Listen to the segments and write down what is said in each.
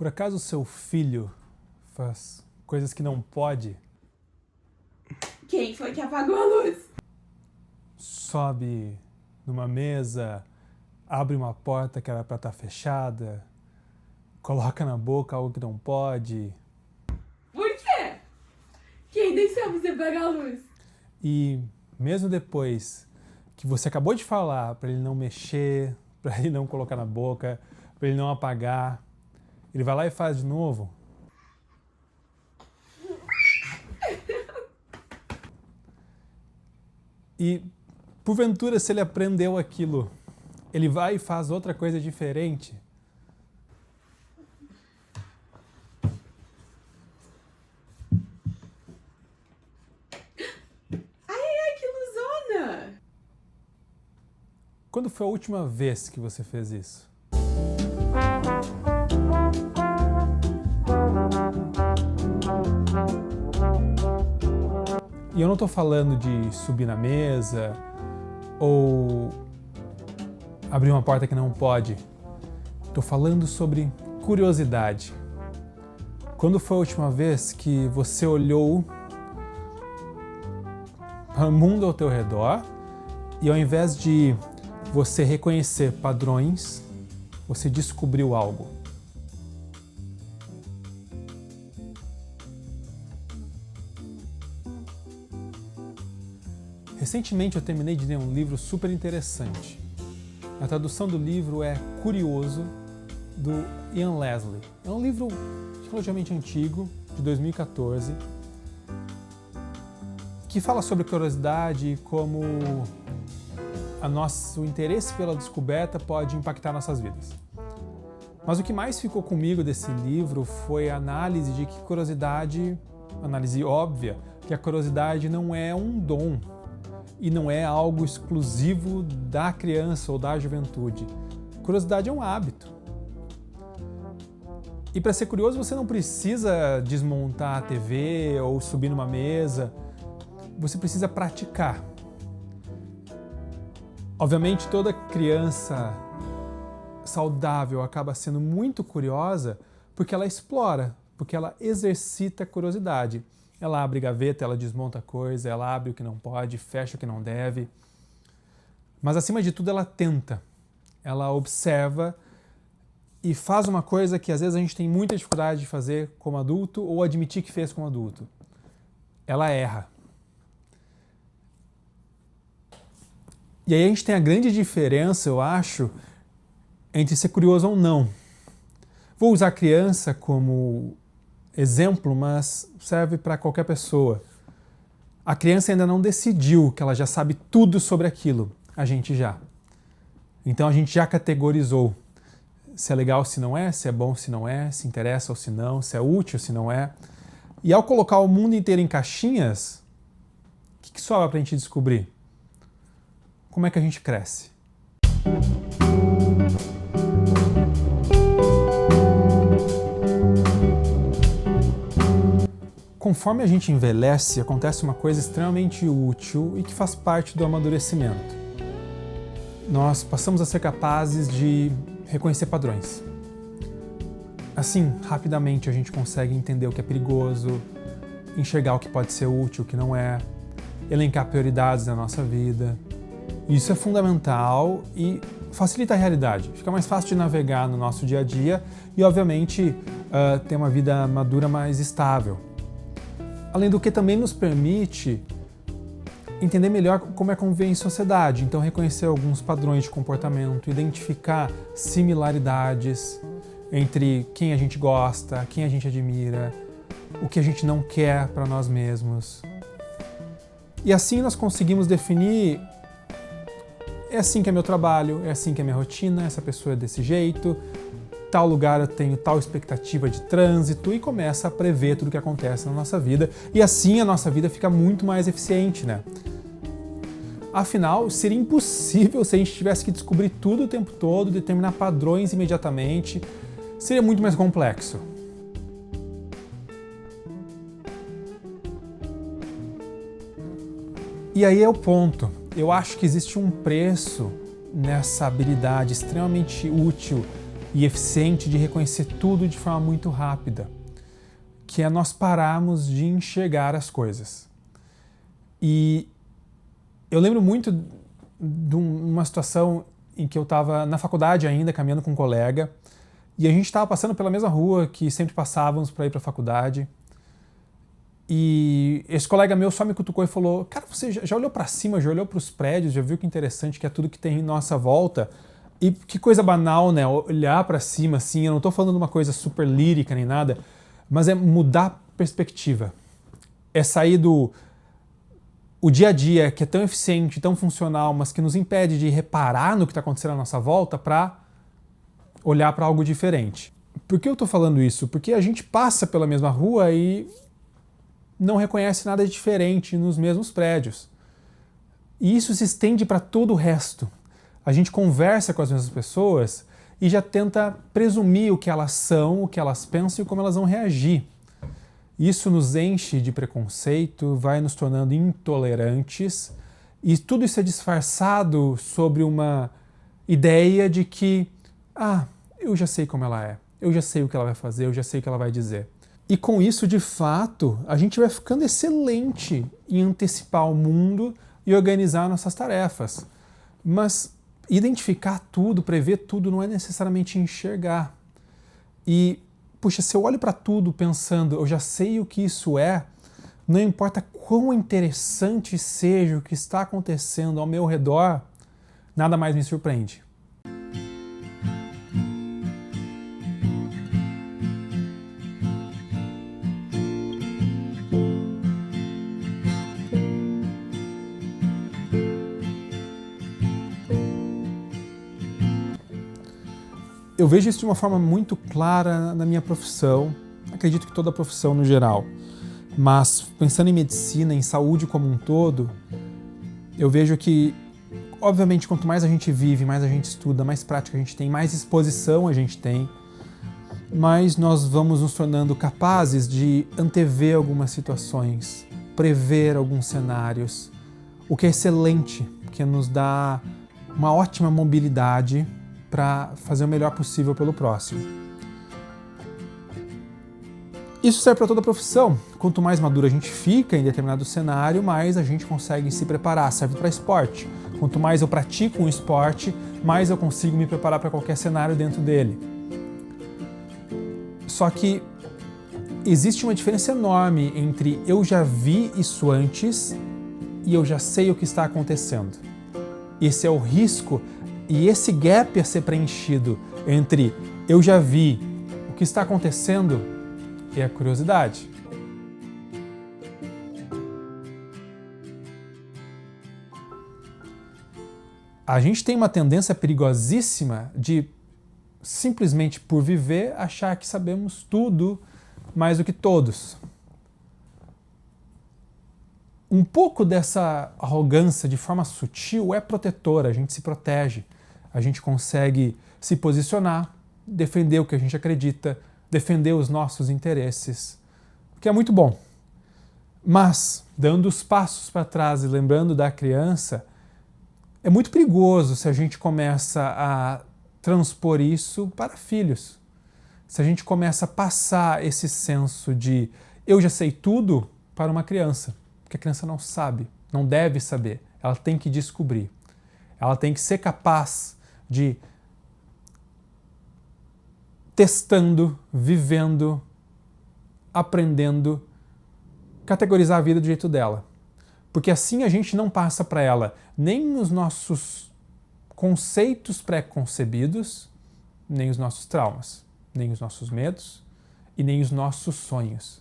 Por acaso seu filho faz coisas que não pode? Quem foi que apagou a luz? Sobe numa mesa, abre uma porta que era para estar fechada, coloca na boca algo que não pode. Por quê? Quem deixou você apagar a luz? E mesmo depois que você acabou de falar para ele não mexer, para ele não colocar na boca, para ele não apagar, ele vai lá e faz de novo. E, porventura, se ele aprendeu aquilo, ele vai e faz outra coisa diferente. Ai, que luzona! Quando foi a última vez que você fez isso? E eu não estou falando de subir na mesa ou abrir uma porta que não pode. Estou falando sobre curiosidade. Quando foi a última vez que você olhou para o mundo ao teu redor e ao invés de você reconhecer padrões, você descobriu algo? Recentemente eu terminei de ler um livro super interessante. A tradução do livro é Curioso, do Ian Leslie. É um livro relativamente antigo, de 2014, que fala sobre curiosidade e como o interesse pela descoberta pode impactar nossas vidas. Mas o que mais ficou comigo desse livro foi a análise de que curiosidade, análise óbvia, que a curiosidade não é um dom e não é algo exclusivo da criança ou da juventude. Curiosidade é um hábito. E para ser curioso você não precisa desmontar a TV ou subir numa mesa, você precisa praticar. Obviamente toda criança saudável acaba sendo muito curiosa porque ela explora, porque ela exercita a curiosidade. Ela abre gaveta, ela desmonta coisa, ela abre o que não pode, fecha o que não deve. Mas acima de tudo ela tenta, ela observa e faz uma coisa que às vezes a gente tem muita dificuldade de fazer como adulto ou admitir que fez como adulto. Ela erra. E aí a gente tem a grande diferença, eu acho, entre ser curioso ou não. Vou usar a criança como exemplo, mas serve para qualquer pessoa. A criança ainda não decidiu que ela já sabe tudo sobre aquilo. A gente já. Então a gente já categorizou se é legal, se não é, se é bom, se não é, se interessa ou se não, se é útil, se não é. E ao colocar o mundo inteiro em caixinhas, o que sobra para a gente descobrir? Como é que a gente cresce? Conforme a gente envelhece, acontece uma coisa extremamente útil e que faz parte do amadurecimento. Nós passamos a ser capazes de reconhecer padrões. Assim, rapidamente a gente consegue entender o que é perigoso, enxergar o que pode ser útil, o que não é, elencar prioridades na nossa vida. Isso é fundamental e facilita a realidade. Fica mais fácil de navegar no nosso dia a dia e, obviamente, ter uma vida madura mais estável. Além do que também nos permite entender melhor como é conviver em sociedade, então reconhecer alguns padrões de comportamento, identificar similaridades entre quem a gente gosta, quem a gente admira, o que a gente não quer para nós mesmos. E assim nós conseguimos definir: é assim que é meu trabalho, é assim que é minha rotina, essa pessoa é desse jeito, tal lugar eu tenho tal expectativa de trânsito, e começa a prever tudo o que acontece na nossa vida, e assim a nossa vida fica muito mais eficiente, né? Afinal, seria impossível se a gente tivesse que descobrir tudo o tempo todo, determinar padrões imediatamente, seria muito mais complexo. E aí é o ponto. Eu acho que existe um preço nessa habilidade extremamente útil e eficiente de reconhecer tudo de forma muito rápida, que é nós pararmos de enxergar as coisas. E eu lembro muito de uma situação em que eu estava na faculdade ainda, caminhando com um colega, e a gente estava passando pela mesma rua que sempre passávamos para ir para a faculdade. E esse colega meu só me cutucou e falou: cara, você já olhou para cima, já olhou para os prédios, já viu que interessante que é tudo que tem em nossa volta? E que coisa banal, né? Olhar para cima assim, eu não estou falando de uma coisa super lírica nem nada, mas é mudar perspectiva. É sair do o dia a dia, que é tão eficiente, tão funcional, mas que nos impede de reparar no que está acontecendo à nossa volta, para olhar para algo diferente. Por que eu estou falando isso? Porque a gente passa pela mesma rua e não reconhece nada de diferente nos mesmos prédios. E isso se estende para todo o resto. A gente conversa com as mesmas pessoas e já tenta presumir o que elas são, o que elas pensam e como elas vão reagir. Isso nos enche de preconceito, vai nos tornando intolerantes, e tudo isso é disfarçado sobre uma ideia de que, eu já sei como ela é, eu já sei o que ela vai fazer, eu já sei o que ela vai dizer. E com isso, de fato, a gente vai ficando excelente em antecipar o mundo e organizar nossas tarefas. Mas identificar tudo, prever tudo, não é necessariamente enxergar. E puxa, se eu olho para tudo pensando, eu já sei o que isso é, não importa quão interessante seja o que está acontecendo ao meu redor, nada mais me surpreende. Eu vejo isso de uma forma muito clara na minha profissão, acredito que toda a profissão no geral, mas pensando em medicina, em saúde como um todo, eu vejo que, obviamente, quanto mais a gente vive, mais a gente estuda, mais prática a gente tem, mais exposição a gente tem, mais nós vamos nos tornando capazes de antever algumas situações, prever alguns cenários, o que é excelente, porque nos dá uma ótima mobilidade para fazer o melhor possível pelo próximo. Isso serve para toda a profissão. Quanto mais maduro a gente fica em determinado cenário, mais a gente consegue se preparar. Serve para esporte. Quanto mais eu pratico um esporte, mais eu consigo me preparar para qualquer cenário dentro dele. Só que existe uma diferença enorme entre eu já vi isso antes e eu já sei o que está acontecendo. Esse é o risco. E esse gap a ser preenchido entre eu já vi o que está acontecendo e a curiosidade. A gente tem uma tendência perigosíssima de, simplesmente por viver, achar que sabemos tudo mais do que todos. Um pouco dessa arrogância de forma sutil é protetora, a gente se protege. A gente consegue se posicionar, defender o que a gente acredita, defender os nossos interesses, o que é muito bom. Mas, dando os passos para trás e lembrando da criança, é muito perigoso se a gente começa a transpor isso para filhos. Se a gente começa a passar esse senso de eu já sei tudo para uma criança, porque a criança não sabe, não deve saber, ela tem que descobrir. Ela tem que ser capaz de, testando, vivendo, aprendendo, categorizar a vida do jeito dela. Porque assim a gente não passa para ela nem os nossos conceitos pré-concebidos, nem os nossos traumas, nem os nossos medos e nem os nossos sonhos.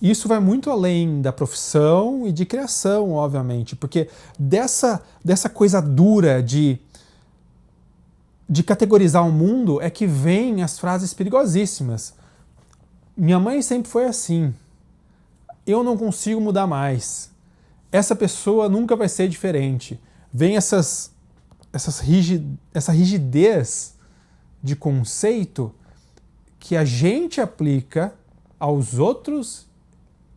Isso vai muito além da profissão e de criação, obviamente, porque dessa coisa dura de categorizar o mundo é que vêm as frases perigosíssimas. Minha mãe sempre foi assim. Eu não consigo mudar mais. Essa pessoa nunca vai ser diferente. Vem essa rigidez de conceito que a gente aplica aos outros,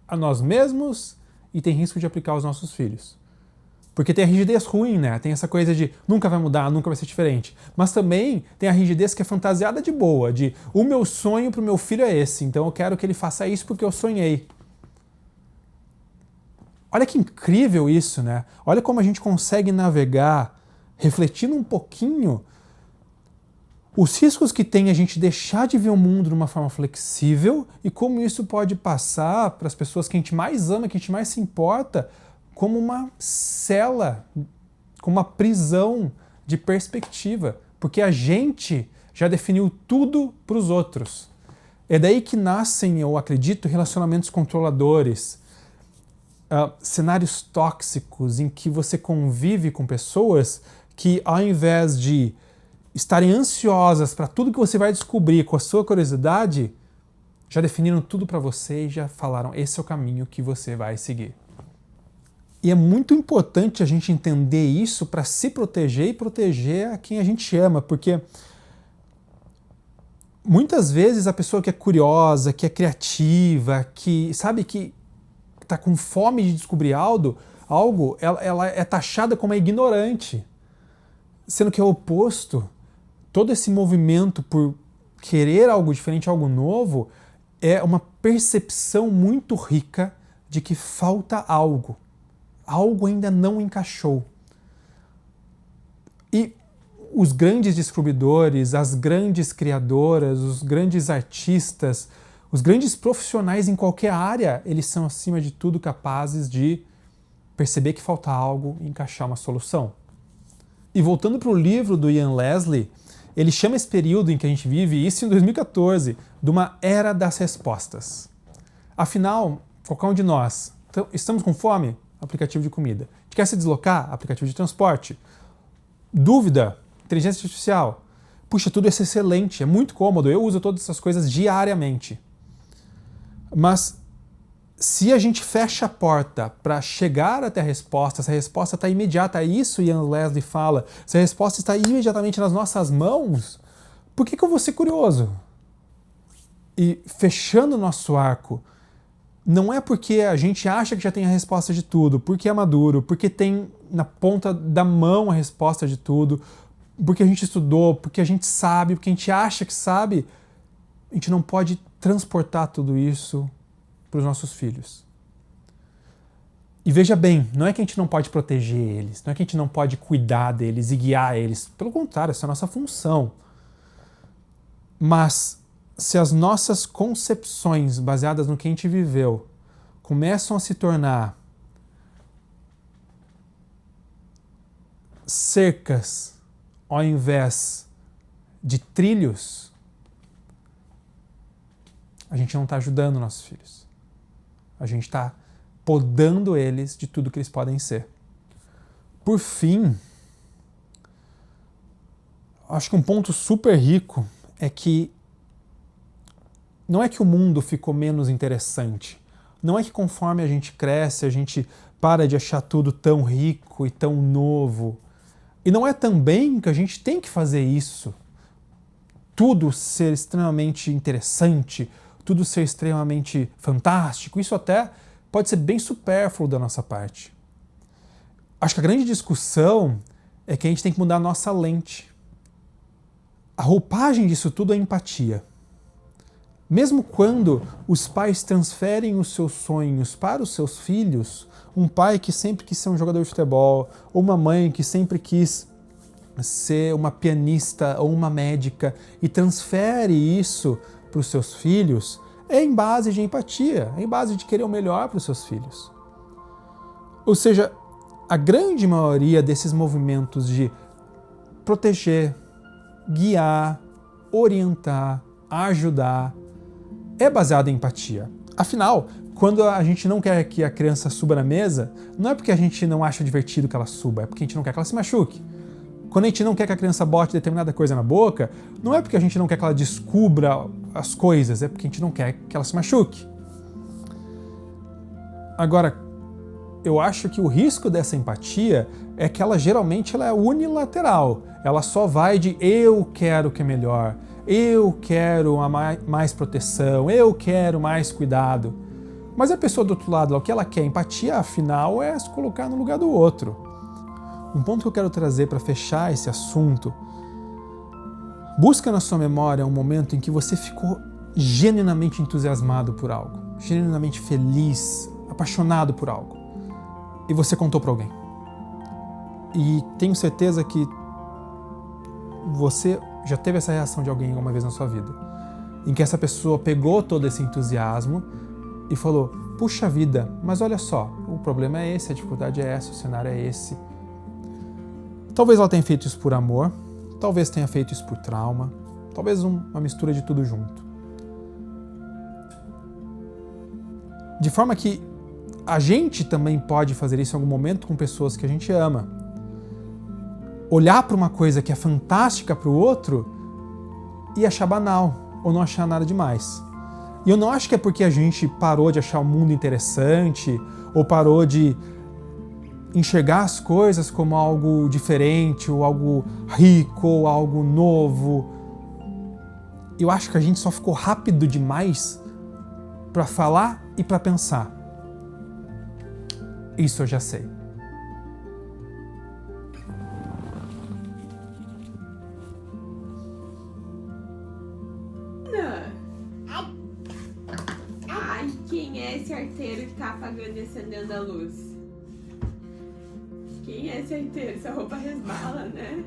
a nós mesmos e tem risco de aplicar aos nossos filhos. Porque tem a rigidez ruim, né? Tem essa coisa de nunca vai mudar, nunca vai ser diferente. Mas também tem a rigidez que é fantasiada de boa, de o meu sonho pro meu filho é esse, então eu quero que ele faça isso porque eu sonhei. Olha que incrível isso, né? Olha como a gente consegue navegar, refletindo um pouquinho os riscos que tem a gente deixar de ver o mundo de uma forma flexível e como isso pode passar para as pessoas que a gente mais ama, que a gente mais se importa, como uma cela, como uma prisão de perspectiva, porque a gente já definiu tudo para os outros. É daí que nascem, eu acredito, relacionamentos controladores, cenários tóxicos em que você convive com pessoas que, ao invés de estarem ansiosas para tudo que você vai descobrir com a sua curiosidade, já definiram tudo para você e já falaram, esse é o caminho que você vai seguir. E é muito importante a gente entender isso para se proteger e proteger a quem a gente ama, porque muitas vezes a pessoa que é curiosa, que é criativa, que sabe que está com fome de descobrir algo, ela é taxada como ignorante, sendo que é o oposto. Todo esse movimento por querer algo diferente, algo novo, é uma percepção muito rica de que falta algo. Algo ainda não encaixou. E os grandes descobridores, as grandes criadoras, os grandes artistas, os grandes profissionais em qualquer área, eles são, acima de tudo, capazes de perceber que falta algo e encaixar uma solução. E voltando para o livro do Ian Leslie, ele chama esse período em que a gente vive, isso em 2014, de uma era das respostas. Afinal, qualquer um de nós, estamos com fome? Aplicativo de comida. A gente quer se deslocar? Aplicativo de transporte. Dúvida? Inteligência artificial. Puxa, tudo isso é excelente, é muito cômodo, eu uso todas essas coisas diariamente. Mas se a gente fecha a porta para chegar até a resposta, se a resposta está imediata, é isso Ian Leslie fala, se a resposta está imediatamente nas nossas mãos, por que eu vou ser curioso? E fechando o nosso arco, não é porque a gente acha que já tem a resposta de tudo, porque é maduro, porque tem na ponta da mão a resposta de tudo, porque a gente estudou, porque a gente sabe, porque a gente acha que sabe, a gente não pode transportar tudo isso para os nossos filhos. E veja bem, não é que a gente não pode proteger eles, não é que a gente não pode cuidar deles e guiar eles, pelo contrário, essa é a nossa função. Mas se as nossas concepções baseadas no que a gente viveu começam a se tornar cercas ao invés de trilhos, a gente não está ajudando nossos filhos. A gente está podando eles de tudo que eles podem ser. Por fim, acho que um ponto super rico é que não é que o mundo ficou menos interessante. Não é que conforme a gente cresce, a gente para de achar tudo tão rico e tão novo. E não é também que a gente tem que fazer isso. Tudo ser extremamente interessante, tudo ser extremamente fantástico. Isso até pode ser bem supérfluo da nossa parte. Acho que a grande discussão é que a gente tem que mudar a nossa lente. A roupagem disso tudo é empatia. Mesmo quando os pais transferem os seus sonhos para os seus filhos, um pai que sempre quis ser um jogador de futebol, ou uma mãe que sempre quis ser uma pianista ou uma médica e transfere isso para os seus filhos, é em base de empatia, é em base de querer o melhor para os seus filhos. Ou seja, a grande maioria desses movimentos de proteger, guiar, orientar, ajudar, é baseado em empatia. Afinal, quando a gente não quer que a criança suba na mesa, não é porque a gente não acha divertido que ela suba, é porque a gente não quer que ela se machuque. Quando a gente não quer que a criança bote determinada coisa na boca, não é porque a gente não quer que ela descubra as coisas, é porque a gente não quer que ela se machuque. Agora, eu acho que o risco dessa empatia é que ela geralmente é unilateral. Ela só vai de eu quero que é melhor, eu quero mais proteção, eu quero mais cuidado. Mas a pessoa do outro lado, o que ela quer, empatia, afinal, é se colocar no lugar do outro. Um ponto que eu quero trazer para fechar esse assunto: busca na sua memória um momento em que você ficou genuinamente entusiasmado por algo, genuinamente feliz, apaixonado por algo, e você contou para alguém. E tenho certeza que você já teve essa reação de alguém alguma vez na sua vida, em que essa pessoa pegou todo esse entusiasmo e falou: puxa vida, mas olha só, o problema é esse, a dificuldade é essa, o cenário é esse. Talvez ela tenha feito isso por amor, talvez tenha feito isso por trauma, talvez uma mistura de tudo junto. De forma que a gente também pode fazer isso em algum momento com pessoas que a gente ama. Olhar para uma coisa que é fantástica para o outro e achar banal, ou não achar nada demais. E eu não acho que é porque a gente parou de achar o mundo interessante, ou parou de enxergar as coisas como algo diferente, ou algo rico, ou algo novo. Eu acho que a gente só ficou rápido demais para falar e para pensar. Isso eu já sei. Ai, quem é esse arteiro que tá apagando e acendendo a luz? Quem é esse arteiro? Essa roupa resbala, né?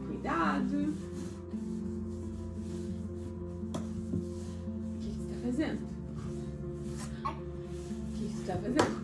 Cuidado. O que você tá fazendo? O que você tá fazendo?